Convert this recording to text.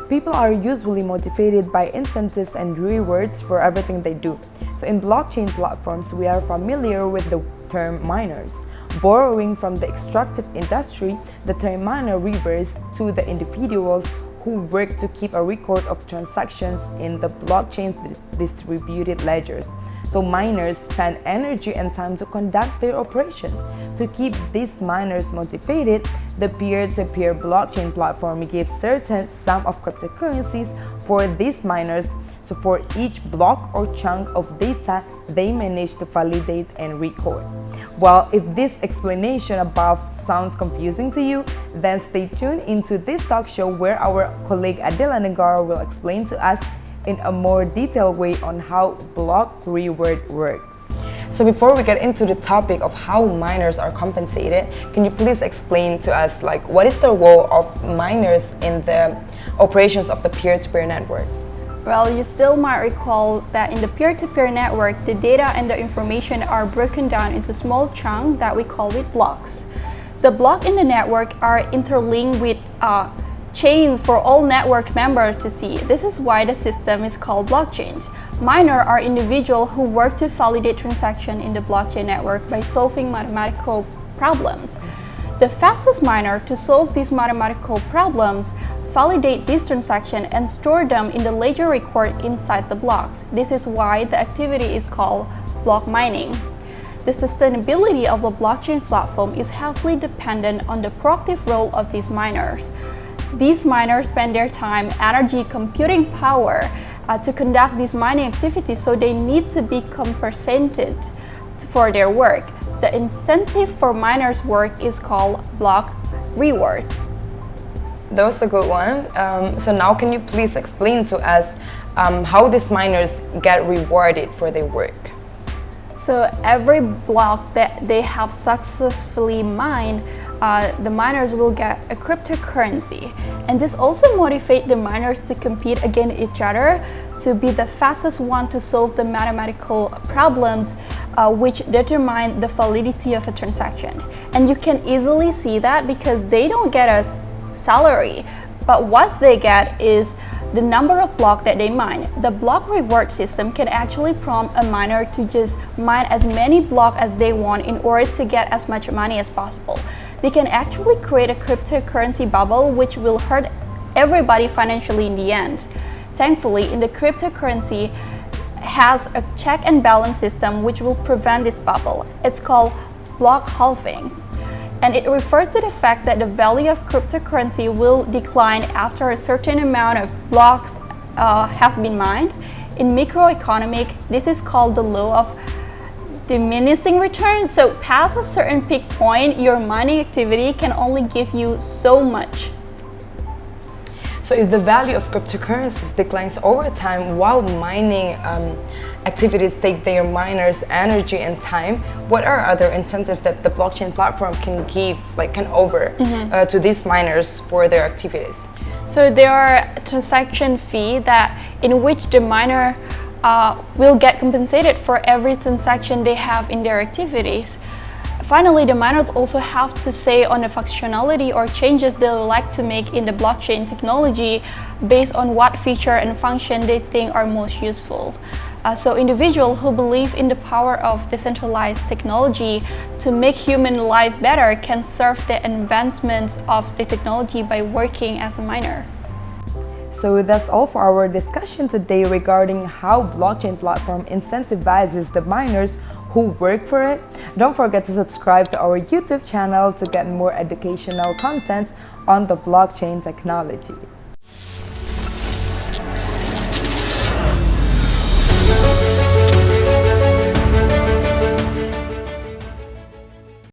People are usually motivated by incentives and rewards for everything they do. So in blockchain platforms, we are familiar with the term miners. Borrowing from the extractive industry, the term miner refers to the individuals who work to keep a record of transactions in the blockchain's distributed ledgers. So miners spend energy and time to conduct their operations. To keep these miners motivated, the peer-to-peer blockchain platform gives certain sum of cryptocurrencies for these miners. So for each block or chunk of data they manage to validate and record. Well, if this explanation above sounds confusing to you, then stay tuned into this talk show where our colleague Adela Negara will explain to us in a more detailed way on how block reward works. So before we get into the topic of how miners are compensated, can you please explain to us what is the role of miners in the operations of the peer-to-peer network? Well, you still might recall that in the peer-to-peer network, the data and the information are broken down into small chunks that we call it blocks. The blocks in the network are interlinked with chains for all network members to see. This is why the system is called blockchains. Miners are individuals who work to validate transactions in the blockchain network by solving mathematical problems. The fastest miner to solve these mathematical problems validate this transaction and store them in the ledger record inside the blocks. This is why the activity is called block mining. The sustainability of the blockchain platform is heavily dependent on the proactive role of these miners. These miners spend their time, energy, computing power to conduct these mining activities, so they need to be compensated for their work. The incentive for miners' work is called block reward. That was a good one. So now can you please explain to us how these miners get rewarded for their work? So every block that they have successfully mined, the miners will get a cryptocurrency. And this also motivates the miners to compete against each other to be the fastest one to solve the mathematical problems which determine the validity of a transaction. And you can easily see that because they don't get a salary, but what they get is the number of blocks that they mine. The block reward system can actually prompt a miner to just mine as many blocks as they want in order to get as much money as possible. They can actually create a cryptocurrency bubble which will hurt everybody financially in the end. Thankfully, in the cryptocurrency has a check and balance system which will prevent this bubble. It's called block halving. And it refers to the fact that the value of cryptocurrency will decline after a certain amount of blocks has been mined. In microeconomics, this is called the law of diminishing returns. So past a certain peak point, your mining activity can only give you so much. So if the value of cryptocurrencies declines over time while mining activities take their miners' energy and time, what are other incentives that the blockchain platform can give, can offer to these miners for their activities? So there are transaction fee in which the miner will get compensated for every transaction they have in their activities. Finally, the miners also have to say on the functionality or changes they would like to make in the blockchain technology based on what feature and function they think are most useful. So individuals who believe in the power of decentralized technology to make human life better can serve the advancements of the technology by working as a miner. So that's all for our discussion today regarding how blockchain platform incentivizes the miners who work for it. Don't forget to subscribe to our YouTube channel to get more educational content on the blockchain technology.